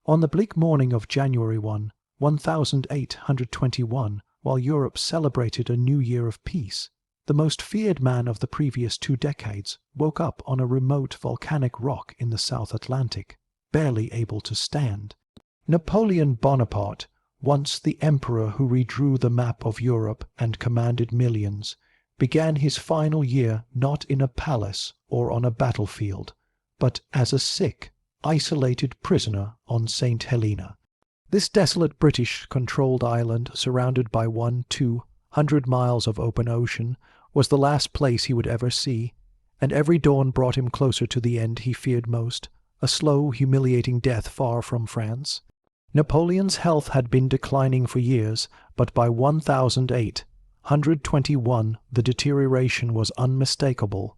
On the bleak morning of January 1, 1821, while Europe celebrated a new year of peace, the most feared man of the previous 2 decades woke up on a remote volcanic rock in the South Atlantic, barely able to stand. Napoleon Bonaparte, once the emperor who redrew the map of Europe and commanded millions, began his final year not in a palace or on a battlefield, but as a sick, isolated prisoner on Saint Helena. This desolate British-controlled island, surrounded by 200 miles of open ocean, was the last place he would ever see, and every dawn brought him closer to the end he feared most, a slow, humiliating death far from France. Napoleon's health had been declining for years, but by 1821 the deterioration was unmistakable.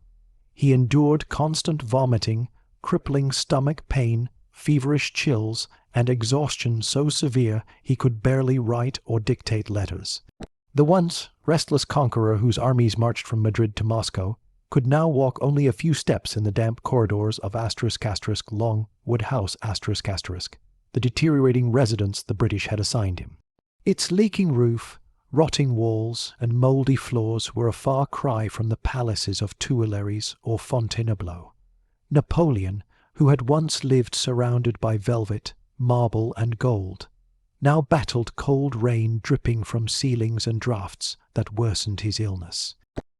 He endured constant vomiting, crippling stomach pain, feverish chills, and exhaustion so severe he could barely write or dictate letters. The once restless conqueror whose armies marched from Madrid to Moscow could now walk only a few steps in the damp corridors of *** Longwood House ***, the deteriorating residence the British had assigned him. Its leaking roof, rotting walls, and mouldy floors were a far cry from the palaces of Tuileries or Fontainebleau. Napoleon, who had once lived surrounded by velvet, marble, and gold, now battled cold rain dripping from ceilings and draughts that worsened his illness.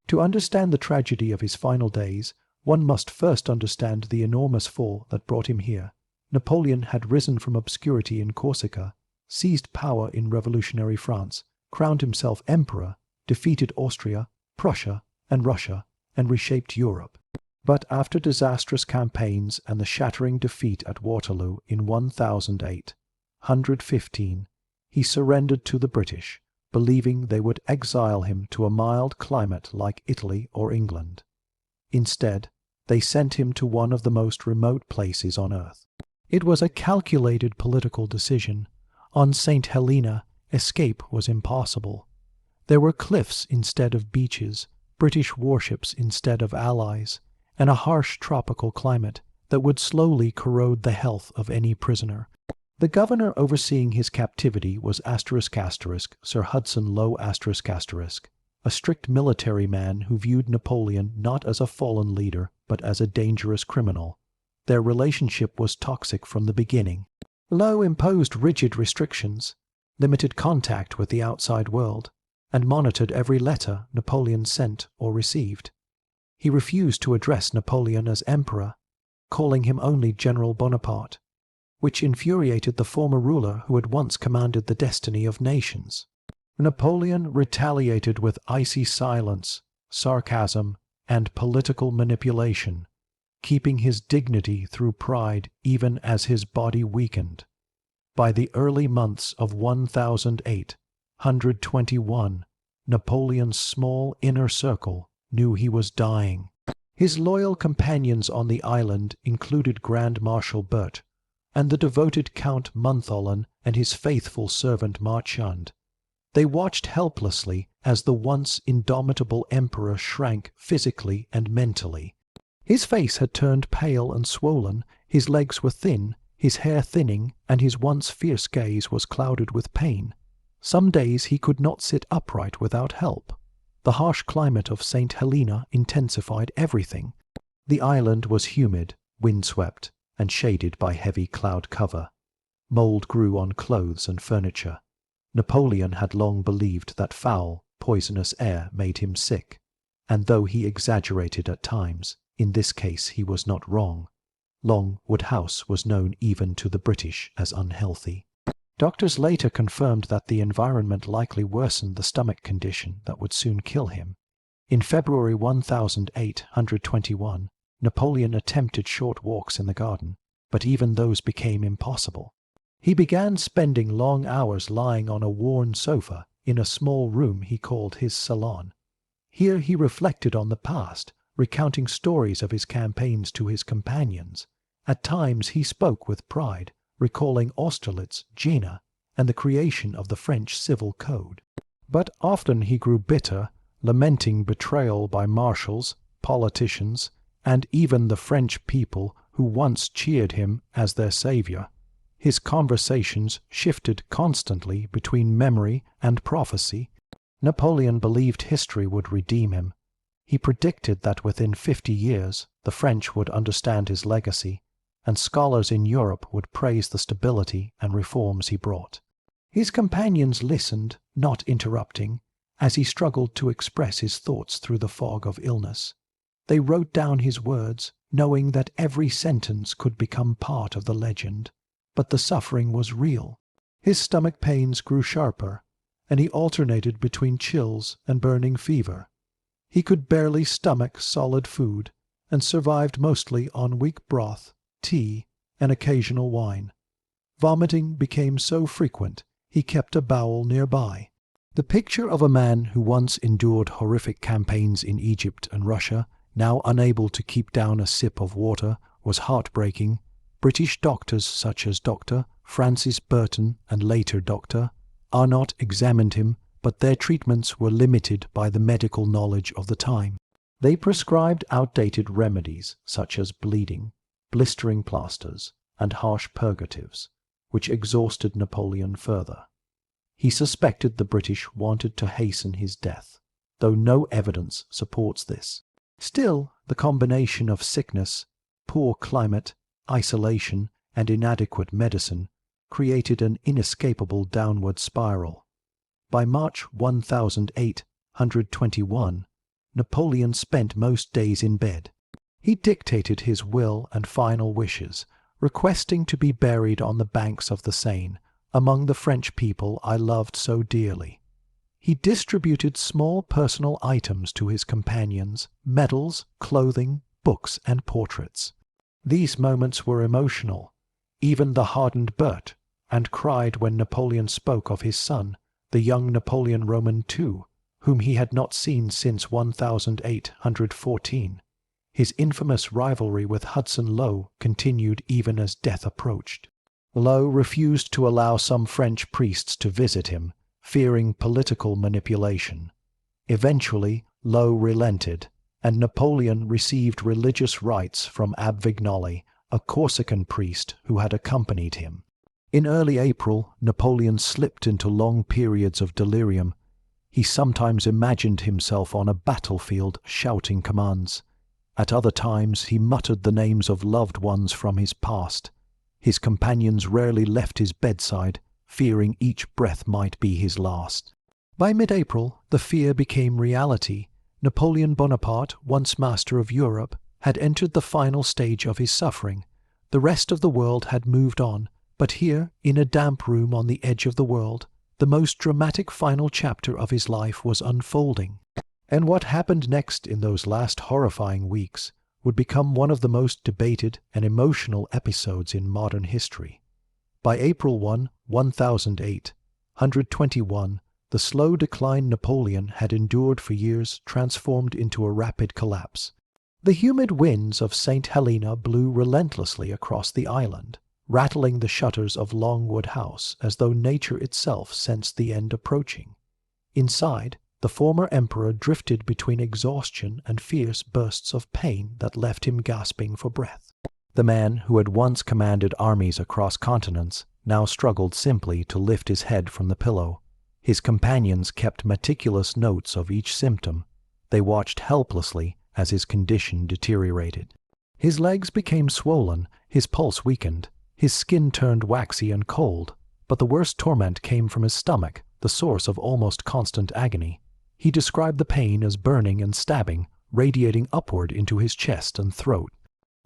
To understand the tragedy of his final days, one must first understand the enormous fall that brought him here. Napoleon had risen from obscurity in Corsica, seized power in revolutionary France, crowned himself emperor, defeated Austria, Prussia, and Russia, and reshaped Europe. But after disastrous campaigns and the shattering defeat at Waterloo in 1815, he surrendered to the British, believing they would exile him to a mild climate like Italy or England. Instead, they sent him to one of the most remote places on earth. It was a calculated political decision. On Saint Helena, escape was impossible. There were cliffs instead of beaches, British warships instead of allies, and a harsh tropical climate that would slowly corrode the health of any prisoner. The governor overseeing his captivity was Sir Hudson Lowe ***, a strict military man who viewed Napoleon not as a fallen leader, but as a dangerous criminal. Their relationship was toxic from the beginning. Lowe imposed rigid restrictions, limited contact with the outside world, and monitored every letter Napoleon sent or received. He refused to address Napoleon as emperor, calling him only General Bonaparte, which infuriated the former ruler who had once commanded the destiny of nations. Napoleon retaliated with icy silence, sarcasm, and political manipulation, keeping his dignity through pride even as his body weakened. By the early months of 1821, Napoleon's small inner circle knew he was dying. His loyal companions on the island included Grand Marshal Bert, and the devoted Count Montholon and his faithful servant Marchand. They watched helplessly as the once indomitable emperor shrank physically and mentally. His face had turned pale and swollen, his legs were thin, his hair thinning, and his once fierce gaze was clouded with pain. Some days he could not sit upright without help. The harsh climate of Saint Helena intensified everything. The island was humid, windswept, and shaded by heavy cloud cover. Mold grew on clothes and furniture. Napoleon had long believed that foul, poisonous air made him sick, and though he exaggerated at times, in this case he was not wrong. Longwood House was known even to the British as unhealthy. Doctors later confirmed that the environment likely worsened the stomach condition that would soon kill him. In February 1821, Napoleon attempted short walks in the garden, but even those became impossible. He began spending long hours lying on a worn sofa in a small room he called his salon. Here he reflected on the past, recounting stories of his campaigns to his companions. At times he spoke with pride, recalling Austerlitz, Jena, and the creation of the French Civil Code. But often he grew bitter, lamenting betrayal by marshals, politicians, and even the French people who once cheered him as their savior. His conversations shifted constantly between memory and prophecy. Napoleon believed history would redeem him. He predicted that within 50 years the French would understand his legacy, and scholars in Europe would praise the stability and reforms he brought. His companions listened, not interrupting, as he struggled to express his thoughts through the fog of illness. They wrote down his words, knowing that every sentence could become part of the legend. But the suffering was real. His stomach pains grew sharper, and he alternated between chills and burning fever. He could barely stomach solid food, and survived mostly on weak broth, tea, and occasional wine. Vomiting became so frequent, he kept a bowel nearby. The picture of a man who once endured horrific campaigns in Egypt and Russia, now unable to keep down a sip of water, was heartbreaking. British doctors such as Dr. Francis Burton and later Dr. Arnott examined him, but their treatments were limited by the medical knowledge of the time. They prescribed outdated remedies such as bleeding, blistering plasters, and harsh purgatives, which exhausted Napoleon further. He suspected the British wanted to hasten his death, though no evidence supports this. Still, the combination of sickness, poor climate, isolation, and inadequate medicine created an inescapable downward spiral. By March 1821, Napoleon spent most days in bed. He dictated his will and final wishes, requesting to be buried on the banks of the Seine, among the French people I loved so dearly. He distributed small personal items to his companions, medals, clothing, books, and portraits. These moments were emotional. Even the hardened Bert, and cried when Napoleon spoke of his son, the young Napoleon Roman II, whom he had not seen since 1814. His infamous rivalry with Hudson Lowe continued even as death approached. Lowe refused to allow some French priests to visit him, fearing political manipulation. Eventually, Lowe relented, and Napoleon received religious rites from Abbe Vignali, a Corsican priest who had accompanied him. In early April, Napoleon slipped into long periods of delirium. He sometimes imagined himself on a battlefield shouting commands. At other times, he muttered the names of loved ones from his past. His companions rarely left his bedside, fearing each breath might be his last. By mid-April, the fear became reality. Napoleon Bonaparte, once master of Europe, had entered the final stage of his suffering. The rest of the world had moved on, but here, in a damp room on the edge of the world, the most dramatic final chapter of his life was unfolding. And what happened next in those last horrifying weeks would become one of the most debated and emotional episodes in modern history. By April 1, 1821, the slow decline Napoleon had endured for years transformed into a rapid collapse. The humid winds of Saint Helena blew relentlessly across the island, rattling the shutters of Longwood House as though nature itself sensed the end approaching. Inside, the former emperor drifted between exhaustion and fierce bursts of pain that left him gasping for breath. The man who had once commanded armies across continents now struggled simply to lift his head from the pillow. His companions kept meticulous notes of each symptom. They watched helplessly as his condition deteriorated. His legs became swollen, his pulse weakened, his skin turned waxy and cold, but the worst torment came from his stomach, the source of almost constant agony. He described the pain as burning and stabbing, radiating upward into his chest and throat.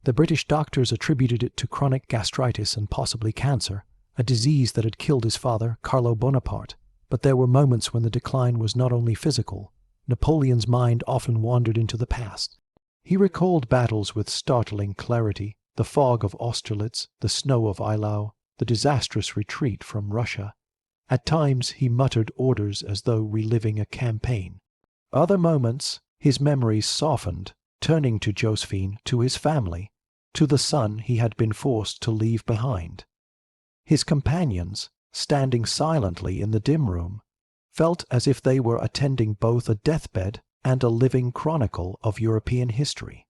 The British doctors attributed it to chronic gastritis and possibly cancer, a disease that had killed his father, Carlo Bonaparte. But there were moments when the decline was not only physical. Napoleon's mind often wandered into the past. He recalled battles with startling clarity, the fog of Austerlitz, the snow of Eylau, the disastrous retreat from Russia. At times he muttered orders as though reliving a campaign. Other moments, his memories softened, turning to Josephine, to his family, to the son he had been forced to leave behind. His companions, standing silently in the dim room, felt as if they were attending both a deathbed and a living chronicle of European history.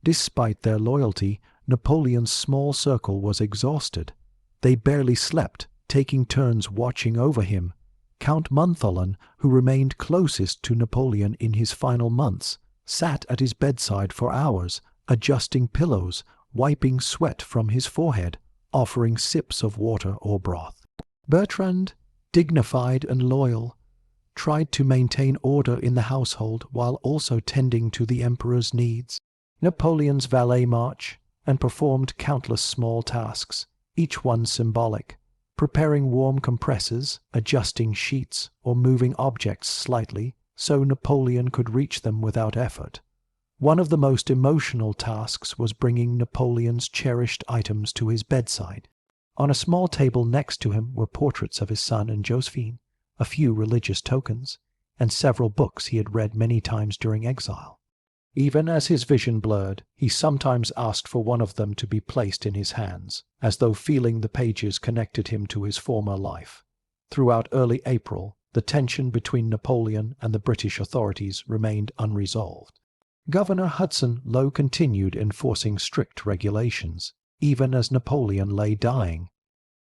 Despite their loyalty, Napoleon's small circle was exhausted. They barely slept, taking turns watching over him. Count Montholon, who remained closest to Napoleon in his final months, sat at his bedside for hours, adjusting pillows, wiping sweat from his forehead, offering sips of water or broth. Bertrand, dignified and loyal, tried to maintain order in the household while also tending to the emperor's needs. Napoleon's valet march, and performed countless small tasks, each one symbolic, preparing warm compresses, adjusting sheets, or moving objects slightly so Napoleon could reach them without effort. One of the most emotional tasks was bringing Napoleon's cherished items to his bedside. On a small table next to him were portraits of his son and Josephine, a few religious tokens, and several books he had read many times during exile. Even as his vision blurred, he sometimes asked for one of them to be placed in his hands, as though feeling the pages connected him to his former life. Throughout early April, the tension between Napoleon and the British authorities remained unresolved. Governor Hudson Lowe continued enforcing strict regulations, even as Napoleon lay dying.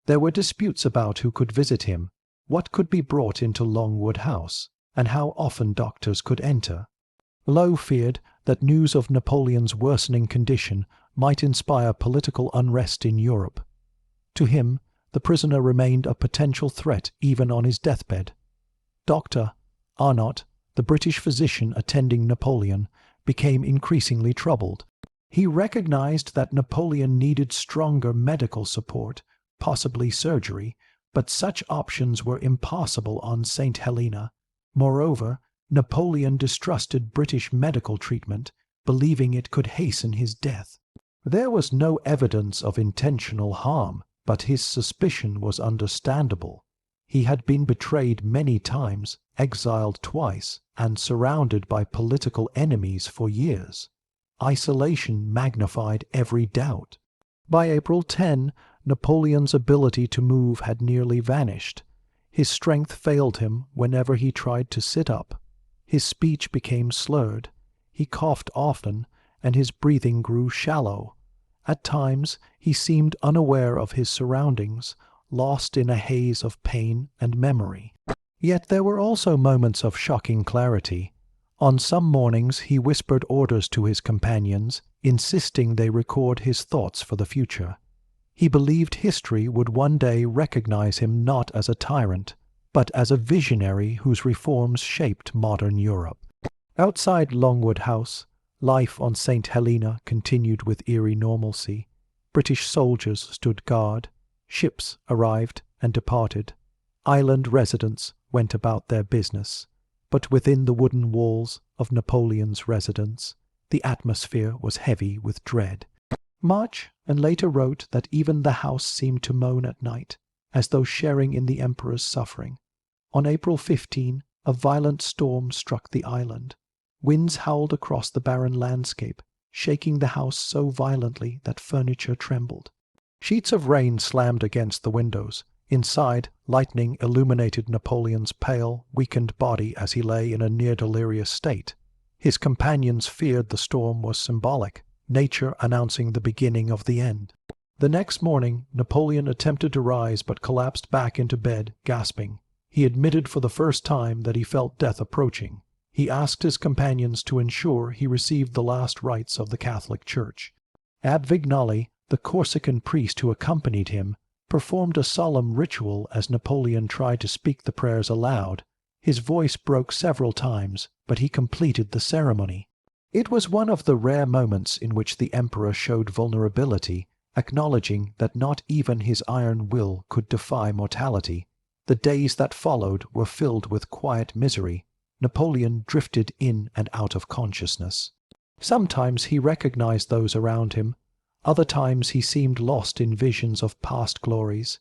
There were disputes about who could visit him, what could be brought into Longwood House, and how often doctors could enter. Lowe feared that news of Napoleon's worsening condition might inspire political unrest in Europe. To him, the prisoner remained a potential threat even on his deathbed. Dr. Arnott, the British physician attending Napoleon, became increasingly troubled. He recognized that Napoleon needed stronger medical support, possibly surgery, but such options were impossible on Saint Helena. Moreover, Napoleon distrusted British medical treatment, believing it could hasten his death. There was no evidence of intentional harm, but his suspicion was understandable. He had been betrayed many times, exiled twice, and surrounded by political enemies for years. Isolation magnified every doubt. By April 10, Napoleon's ability to move had nearly vanished. His strength failed him whenever he tried to sit up. His speech became slurred. He coughed often, and his breathing grew shallow. At times he seemed unaware of his surroundings, lost in a haze of pain and memory. Yet there were also moments of shocking clarity. On some mornings he whispered orders to his companions, insisting they record his thoughts for the future. He believed history would one day recognize him not as a tyrant, but as a visionary whose reforms shaped modern Europe. Outside Longwood House, life on Saint Helena continued with eerie normalcy. British soldiers stood guard. Ships arrived and departed. Island residents went about their business. But within the wooden walls of Napoleon's residence, the atmosphere was heavy with dread. March and later wrote that even the house seemed to moan at night, as though sharing in the emperor's suffering. On April 15, a violent storm struck the island. Winds howled across the barren landscape, shaking the house so violently that furniture trembled. Sheets of rain slammed against the windows. Inside, lightning illuminated Napoleon's pale, weakened body as he lay in a near-delirious state. His companions feared the storm was symbolic, nature announcing the beginning of the end. The next morning, Napoleon attempted to rise but collapsed back into bed, gasping. He admitted for the first time that he felt death approaching. He asked his companions to ensure he received the last rites of the Catholic Church. Ab Vignali, the Corsican priest who accompanied him, performed a solemn ritual as Napoleon tried to speak the prayers aloud. His voice broke several times, but he completed the ceremony. It was one of the rare moments in which the emperor showed vulnerability, acknowledging that not even his iron will could defy mortality. The days that followed were filled with quiet misery. Napoleon drifted in and out of consciousness. Sometimes he recognized those around him. Other times he seemed lost in visions of past glories.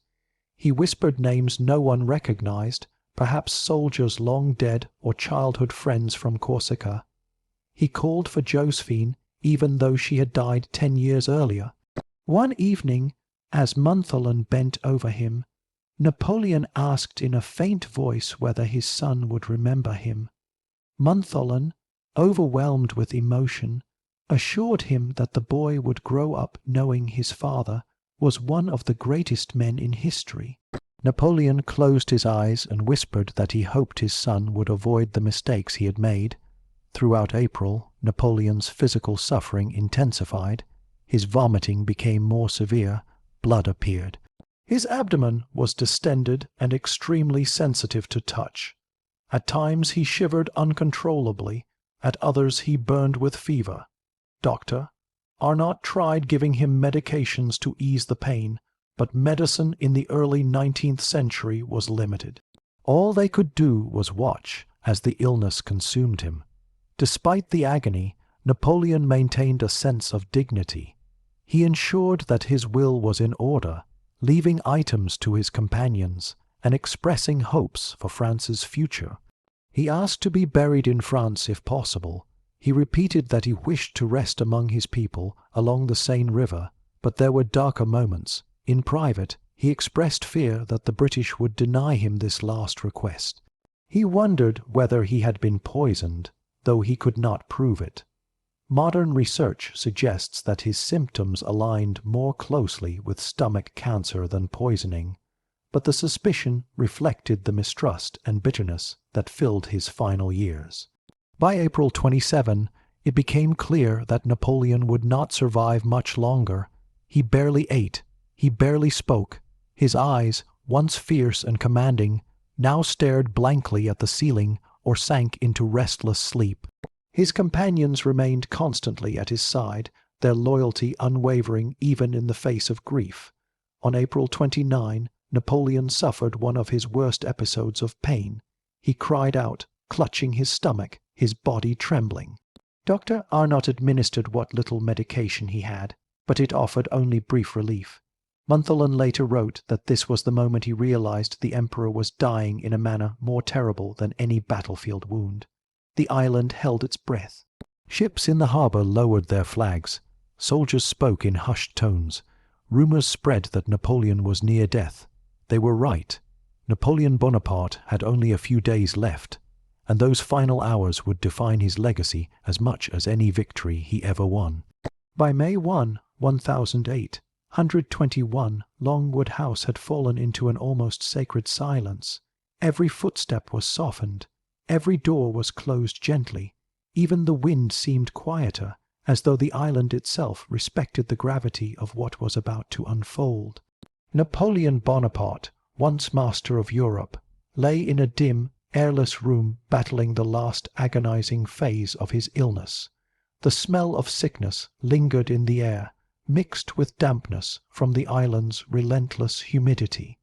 He whispered names no one recognized, perhaps soldiers long dead or childhood friends from Corsica. He called for Josephine, even though she had died 10 years earlier. One evening, as Montholon bent over him, Napoleon asked in a faint voice whether his son would remember him. Montholon, overwhelmed with emotion, assured him that the boy would grow up knowing his father, was one of the greatest men in history. Napoleon closed his eyes and whispered that he hoped his son would avoid the mistakes he had made. Throughout April, Napoleon's physical suffering intensified. His vomiting became more severe. Blood appeared. His abdomen was distended and extremely sensitive to touch. At times he shivered uncontrollably. At others he burned with fever. Dr. Arnott tried giving him medications to ease the pain, but medicine in the early 19th century was limited. All they could do was watch as the illness consumed him. Despite the agony, Napoleon maintained a sense of dignity. He ensured that his will was in order, leaving items to his companions and expressing hopes for France's future. He asked to be buried in France if possible. He repeated that he wished to rest among his people along the Seine River, but there were darker moments. In private, he expressed fear that the British would deny him this last request. He wondered whether he had been poisoned, though he could not prove it. Modern research suggests that his symptoms aligned more closely with stomach cancer than poisoning, but the suspicion reflected the mistrust and bitterness that filled his final years. By April 27, it became clear that Napoleon would not survive much longer. He barely ate. He barely spoke. His eyes, once fierce and commanding, now stared blankly at the ceiling or sank into restless sleep. His companions remained constantly at his side, their loyalty unwavering even in the face of grief. On April 29, Napoleon suffered one of his worst episodes of pain. He cried out, clutching his stomach, his body trembling. Dr. Arnott administered what little medication he had, but it offered only brief relief. Montholon later wrote that this was the moment he realized the emperor was dying in a manner more terrible than any battlefield wound. The island held its breath. Ships in the harbor lowered their flags. Soldiers spoke in hushed tones. Rumors spread that Napoleon was near death. They were right. Napoleon Bonaparte had only a few days left, and those final hours would define his legacy as much as any victory he ever won. By May 1, 1008, 121, Longwood House had fallen into an almost sacred silence. Every footstep was softened. Every door was closed gently. Even the wind seemed quieter, as though the island itself respected the gravity of what was about to unfold. Napoleon Bonaparte, once master of Europe, lay in a dim, airless room battling the last agonizing phase of his illness. The smell of sickness lingered in the air, mixed with dampness from the island's relentless humidity.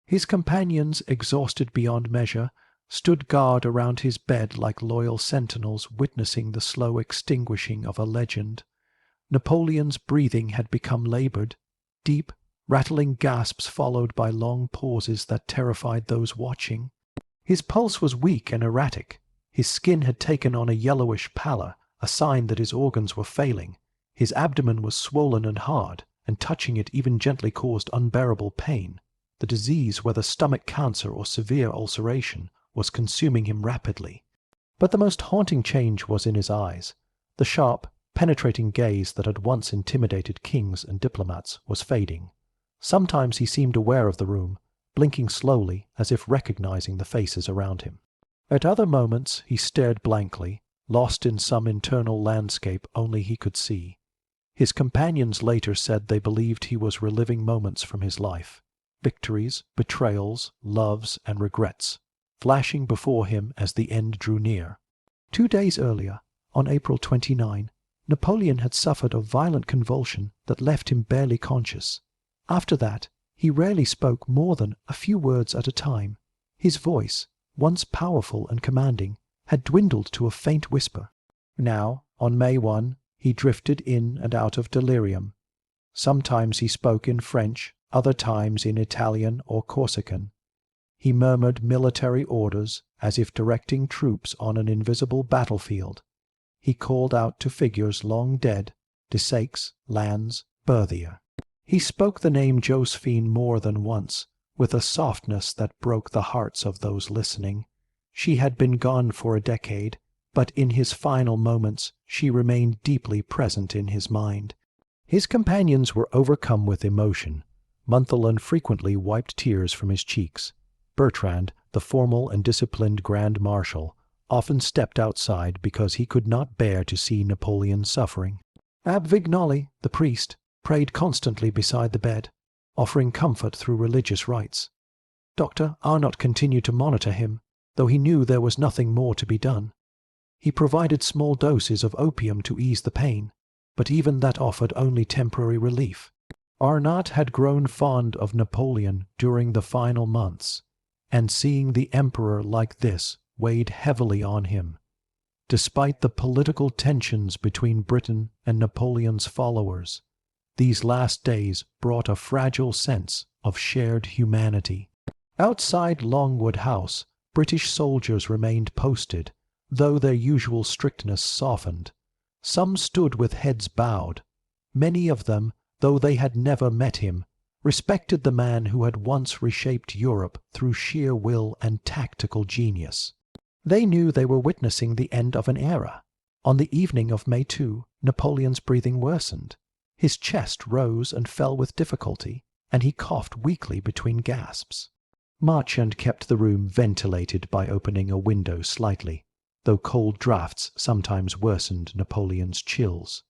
His companions, exhausted beyond measure, stood guard around his bed like loyal sentinels witnessing the slow extinguishing of a legend. Napoleon's breathing had become labored, deep, rattling gasps followed by long pauses that terrified those watching. His pulse was weak and erratic. His skin had taken on a yellowish pallor, a sign that his organs were failing. His abdomen was swollen and hard, and touching it even gently caused unbearable pain. The disease, whether stomach cancer or severe ulceration, was consuming him rapidly. But the most haunting change was in his eyes. The sharp, penetrating gaze that had once intimidated kings and diplomats was fading. Sometimes he seemed aware of the room, blinking slowly as if recognizing the faces around him. At other moments he stared blankly, lost in some internal landscape only he could see. His companions later said they believed he was reliving moments from his life, victories, betrayals, loves, and regrets, flashing before him as the end drew near. 2 days earlier, on April 29, Napoleon had suffered a violent convulsion that left him barely conscious. After that, he rarely spoke more than a few words at a time. His voice, once powerful and commanding, had dwindled to a faint whisper. Now, on May 1, he drifted in and out of delirium. Sometimes he spoke in French, other times in Italian or Corsican. He murmured military orders as if directing troops on an invisible battlefield. He called out to figures long dead, Desaix, Lannes, Berthier. He spoke the name Josephine more than once, with a softness that broke the hearts of those listening. She had been gone for a decade, but in his final moments she remained deeply present in his mind. His companions were overcome with emotion. Montholon frequently wiped tears from his cheeks. Bertrand, the formal and disciplined Grand Marshal, often stepped outside because he could not bear to see Napoleon suffering. Abbe Vignali, the priest, prayed constantly beside the bed, offering comfort through religious rites. Dr. Arnott continued to monitor him, though he knew there was nothing more to be done. He provided small doses of opium to ease the pain, but even that offered only temporary relief. Arnott had grown fond of Napoleon during the final months, and seeing the emperor like this weighed heavily on him. Despite the political tensions between Britain and Napoleon's followers, these last days brought a fragile sense of shared humanity. Outside Longwood House, British soldiers remained posted, though their usual strictness softened. Some stood with heads bowed. Many of them, though they had never met him, respected the man who had once reshaped Europe through sheer will and tactical genius. They knew they were witnessing the end of an era. On the evening of May 2, Napoleon's breathing worsened. His chest rose and fell with difficulty, and he coughed weakly between gasps. Marchand kept the room ventilated by opening a window slightly, though cold draughts sometimes worsened Napoleon's chills.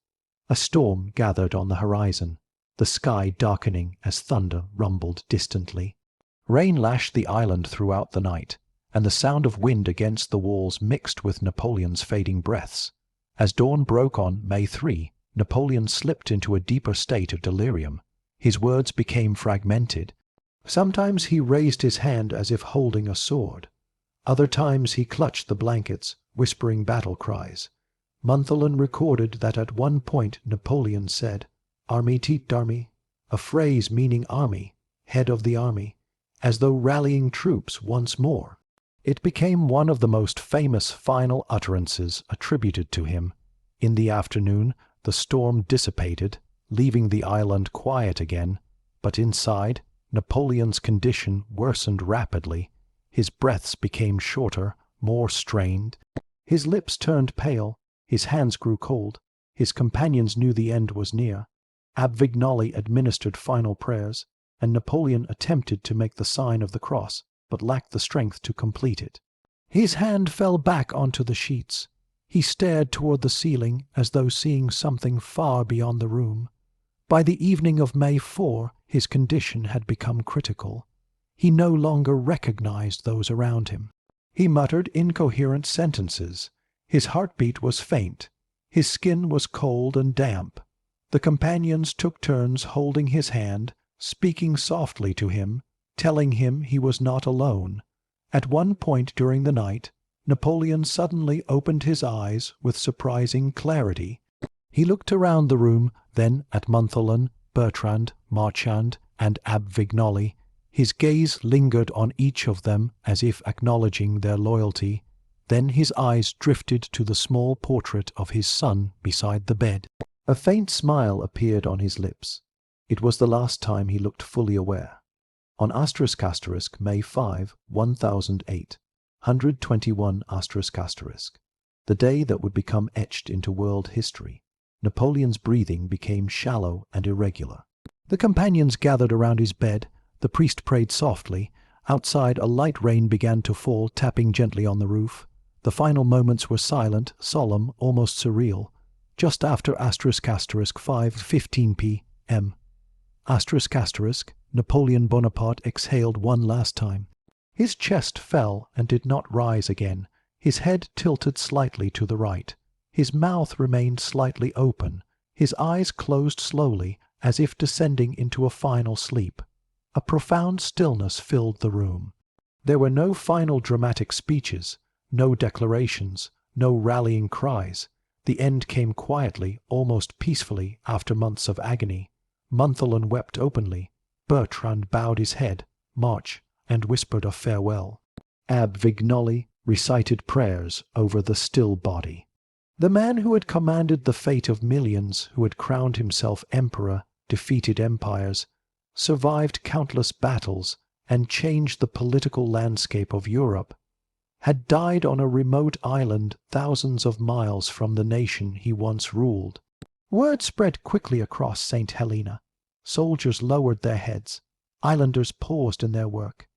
A storm gathered on the horizon, the sky darkening as thunder rumbled distantly. Rain lashed the island throughout the night, and the sound of wind against the walls mixed with Napoleon's fading breaths. As dawn broke on May 3, Napoleon slipped into a deeper state of delirium. His words became fragmented. Sometimes he raised his hand as if holding a sword. Other times he clutched the blankets, whispering battle cries. Montholon recorded that at one point Napoleon said, "Armée tête d'armée," a phrase meaning army, head of the army, as though rallying troops once more. It became one of the most famous final utterances attributed to him. In the afternoon, the storm dissipated, leaving the island quiet again, but inside, Napoleon's condition worsened rapidly. His breaths became shorter, more strained. His lips turned pale, his hands grew cold. His companions knew the end was near. Abbe Vignali administered final prayers, and Napoleon attempted to make the sign of the cross, but lacked the strength to complete it. His hand fell back onto the sheets. He stared toward the ceiling as though seeing something far beyond the room. By the evening of May 4, his condition had become critical. He no longer recognized those around him. He muttered incoherent sentences. His heartbeat was faint. His skin was cold and damp. The companions took turns holding his hand, speaking softly to him, telling him he was not alone. At one point during the night, Napoleon suddenly opened his eyes with surprising clarity. He looked around the room, then at Montholon, Bertrand, Marchand, and Abbe Vignali. His gaze lingered on each of them as if acknowledging their loyalty. Then his eyes drifted to the small portrait of his son beside the bed. A faint smile appeared on his lips. It was the last time he looked fully aware. On ** May 5, 1008, 121 *, the day that would become etched into world history, Napoleon's breathing became shallow and irregular. The companions gathered around his bed. The priest prayed softly. Outside, a light rain began to fall, tapping gently on the roof. The final moments were silent, solemn, almost surreal. Just after ** 5:15 p.m. ** Napoleon Bonaparte exhaled one last time. His chest fell and did not rise again. His head tilted slightly to the right. His mouth remained slightly open. His eyes closed slowly, as if descending into a final sleep. A profound stillness filled the room. There were no final dramatic speeches, no declarations, no rallying cries. The end came quietly, almost peacefully, after months of agony. Montholon wept openly. Bertrand bowed his head, March, and whispered a farewell. Abbe Vignali recited prayers over the still body. The man who had commanded the fate of millions, who had crowned himself emperor, defeated empires, survived countless battles, and changed the political landscape of Europe, had died on a remote island thousands of miles from the nation he once ruled. Word spread quickly across Saint Helena. Soldiers lowered their heads. Islanders paused in their work.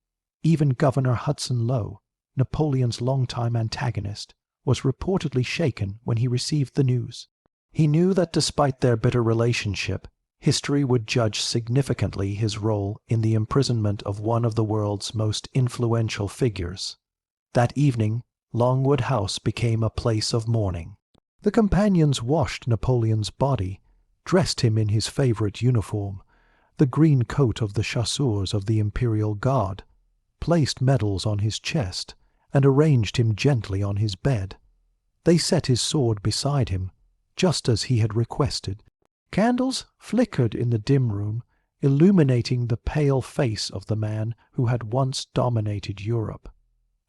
Even Governor Hudson Lowe, Napoleon's longtime antagonist, was reportedly shaken when he received the news. He knew that despite their bitter relationship, history would judge significantly his role in the imprisonment of one of the world's most influential figures. That evening, Longwood House became a place of mourning. The companions washed Napoleon's body, dressed him in his favorite uniform, the green coat of the chasseurs of the Imperial Guard, placed medals on his chest, and arranged him gently on his bed. They set his sword beside him, just as he had requested. Candles flickered in the dim room, illuminating the pale face of the man who had once dominated Europe.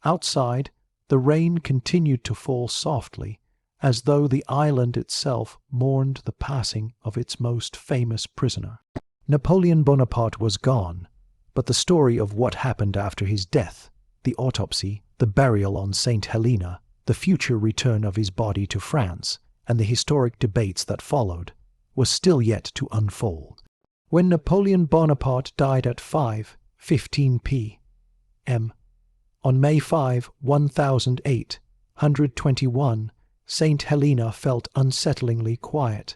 Outside, the rain continued to fall softly, as though the island itself mourned the passing of its most famous prisoner. Napoleon Bonaparte was gone, but the story of what happened after his death, the autopsy, the burial on Saint Helena, the future return of his body to France, and the historic debates that followed, was still yet to unfold. When Napoleon Bonaparte died at 5:15 p.m. on May 5, 1821, Saint Helena felt unsettlingly quiet,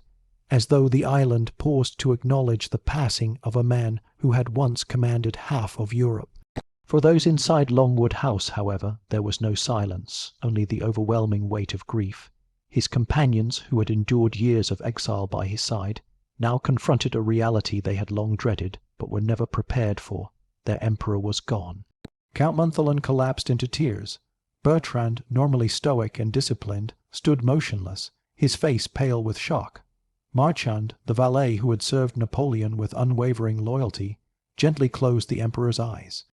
as though the island paused to acknowledge the passing of a man who had once commanded half of Europe. For those inside Longwood House, however, there was no silence, only the overwhelming weight of grief. His companions, who had endured years of exile by his side, now confronted a reality they had long dreaded, but were never prepared for. Their emperor was gone. Count Montholon collapsed into tears. Bertrand, normally stoic and disciplined, stood motionless, his face pale with shock. Marchand, the valet who had served Napoleon with unwavering loyalty, gently closed the emperor's eyes.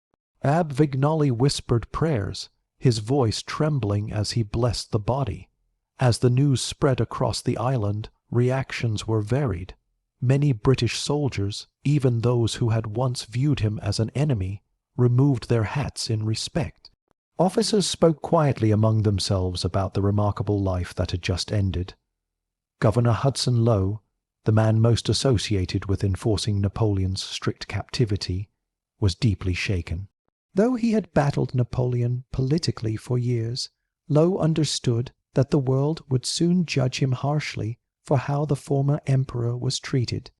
Abbe Vignali whispered prayers, his voice trembling as he blessed the body. As the news spread across the island, reactions were varied. Many British soldiers, even those who had once viewed him as an enemy, removed their hats in respect. Officers spoke quietly among themselves about the remarkable life that had just ended. Governor Hudson Lowe, the man most associated with enforcing Napoleon's strict captivity, was deeply shaken. Though he had battled Napoleon politically for years, Lowe understood that the world would soon judge him harshly for how the former emperor was treated.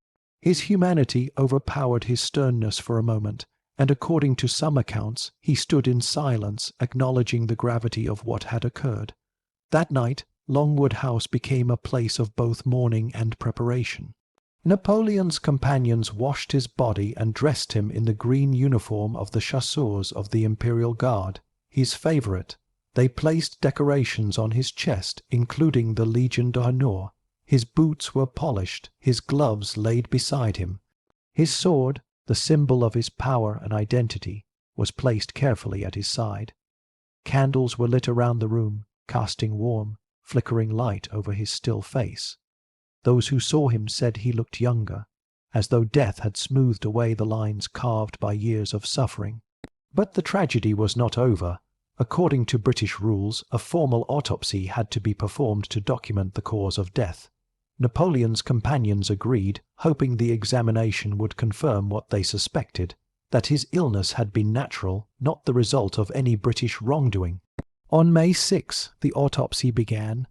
His humanity overpowered his sternness for a moment, and according to some accounts, he stood in silence, acknowledging the gravity of what had occurred. That night, Longwood House became a place of both mourning and preparation. Napoleon's companions washed his body and dressed him in the green uniform of the chasseurs of the Imperial Guard, his favorite. They placed decorations on his chest, including the Légion d'honneur. His boots were polished, his gloves laid beside him. His sword, the symbol of his power and identity, was placed carefully at his side. Candles were lit around the room, casting warm, flickering light over his still face. Those who saw him said he looked younger, as though death had smoothed away the lines carved by years of suffering. But the tragedy was not over. According to British rules, a formal autopsy had to be performed to document the cause of death. Napoleon's companions agreed, hoping the examination would confirm what they suspected, that his illness had been natural, not the result of any British wrongdoing. On May 6, the autopsy began.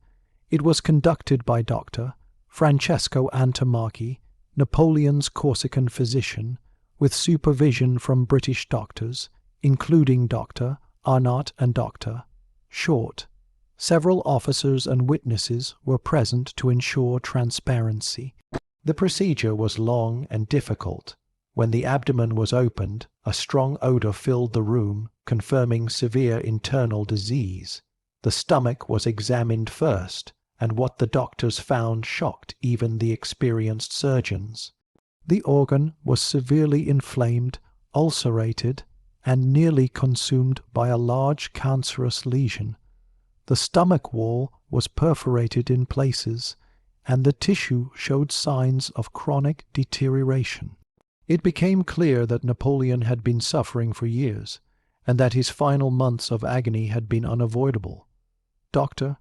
It was conducted by Dr. Francesco Antommarchi, Napoleon's Corsican physician, with supervision from British doctors, including Dr. Arnott and Dr. Short. Several officers and witnesses were present to ensure transparency. The procedure was long and difficult. When the abdomen was opened, a strong odor filled the room, confirming severe internal disease. The stomach was examined first, and what the doctors found shocked even the experienced surgeons. The organ was severely inflamed, ulcerated, and nearly consumed by a large cancerous lesion. The stomach wall was perforated in places, and the tissue showed signs of chronic deterioration. It became clear that Napoleon had been suffering for years, and that his final months of agony had been unavoidable. Dr.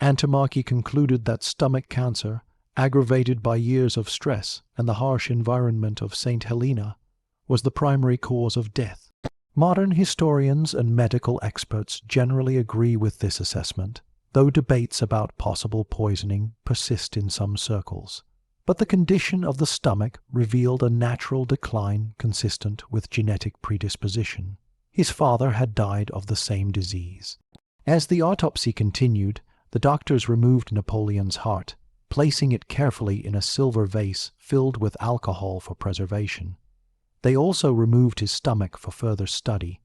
Antommarchi concluded that stomach cancer, aggravated by years of stress and the harsh environment of Saint Helena, was the primary cause of death. Modern historians and medical experts generally agree with this assessment, though debates about possible poisoning persist in some circles. But the condition of the stomach revealed a natural decline consistent with genetic predisposition. His father had died of the same disease. As the autopsy continued, the doctors removed Napoleon's heart, placing it carefully in a silver vase filled with alcohol for preservation. They also removed his stomach for further study.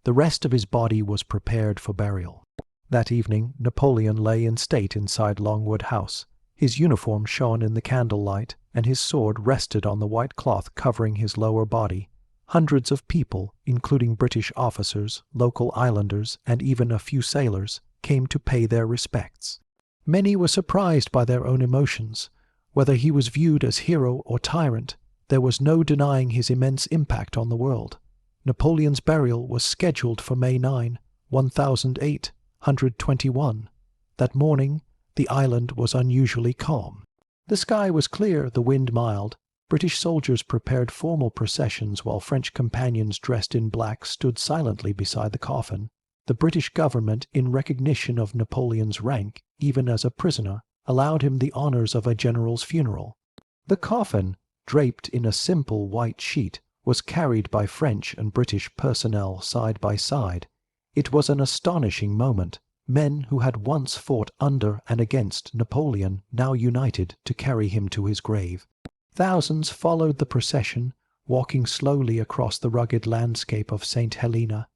The rest of his body was prepared for burial. That evening, Napoleon lay in state inside Longwood House. His uniform shone in the candlelight, and his sword rested on the white cloth covering his lower body. Hundreds of people, including British officers, local islanders, and even a few sailors, came to pay their respects. Many were surprised by their own emotions. Whether he was viewed as hero or tyrant, there was no denying his immense impact on the world. Napoleon's burial was scheduled for May 9, 1821. That morning, the island was unusually calm. The sky was clear, the wind mild. British soldiers prepared formal processions while French companions dressed in black stood silently beside the coffin. The British government, in recognition of Napoleon's rank, even as a prisoner, allowed him the honors of a general's funeral. The coffin, draped in a simple white sheet, was carried by French and British personnel side by side. It was an astonishing moment. Men who had once fought under and against Napoleon now united to carry him to his grave. Thousands followed the procession, walking slowly across the rugged landscape of Saint Helena.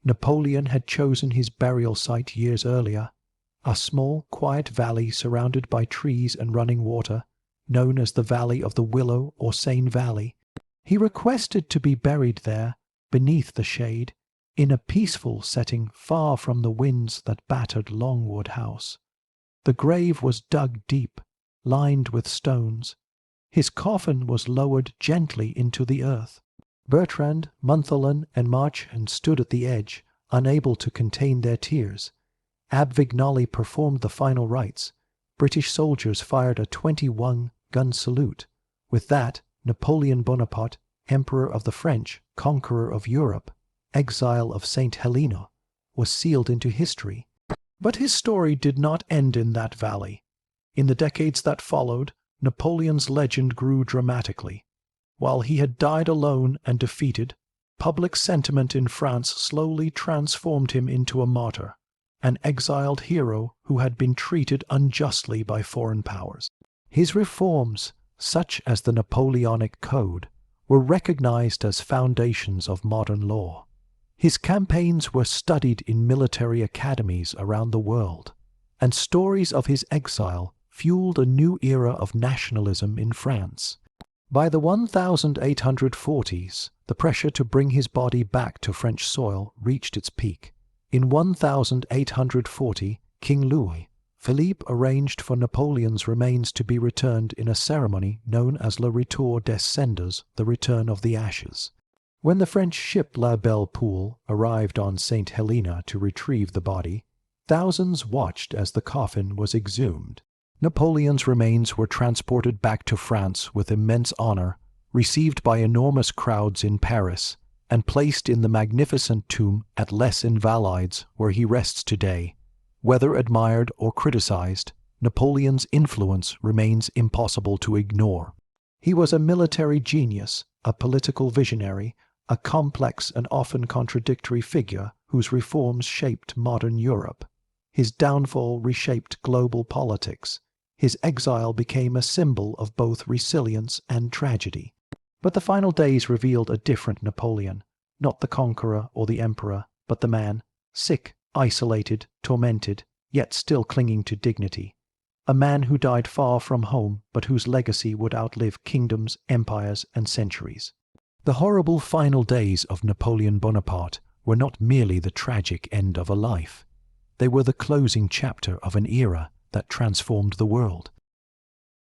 Napoleon had chosen his burial site years earlier, a small, quiet valley surrounded by trees and running water, known as the Valley of the Willow or Seine Valley. He requested to be buried there, beneath the shade, in a peaceful setting far from the winds that battered Longwood House. The grave was dug deep, lined with stones. His coffin was lowered gently into the earth. Bertrand, Montholon, and Marchand stood at the edge, unable to contain their tears. Avignali performed the final rites. British soldiers fired a 21-gun salute. With that, Napoleon Bonaparte, Emperor of the French, conqueror of Europe, exile of Saint Helena, was sealed into history. But his story did not end in that valley. In the decades that followed, Napoleon's legend grew dramatically. While he had died alone and defeated, public sentiment in France slowly transformed him into a martyr, an exiled hero who had been treated unjustly by foreign powers. His reforms, such as the Napoleonic Code, were recognized as foundations of modern law. His campaigns were studied in military academies around the world, and stories of his exile fueled a new era of nationalism in France. By the 1840s, the pressure to bring his body back to French soil reached its peak. In 1840, King Louis Philippe arranged for Napoleon's remains to be returned in a ceremony known as Le Retour des Cendres, the return of the ashes. When the French ship La Belle Poule arrived on Saint Helena to retrieve the body, thousands watched as the coffin was exhumed. Napoleon's remains were transported back to France with immense honor, received by enormous crowds in Paris, and placed in the magnificent tomb at Les Invalides, where he rests today. Whether admired or criticized, Napoleon's influence remains impossible to ignore. He was a military genius, a political visionary, a complex and often contradictory figure whose reforms shaped modern Europe. His downfall reshaped global politics. His exile became a symbol of both resilience and tragedy. But the final days revealed a different Napoleon, not the conqueror or the emperor, but the man, sick, isolated, tormented, yet still clinging to dignity. A man who died far from home, but whose legacy would outlive kingdoms, empires, and centuries. The horrible final days of Napoleon Bonaparte were not merely the tragic end of a life. They were the closing chapter of an era that transformed the world.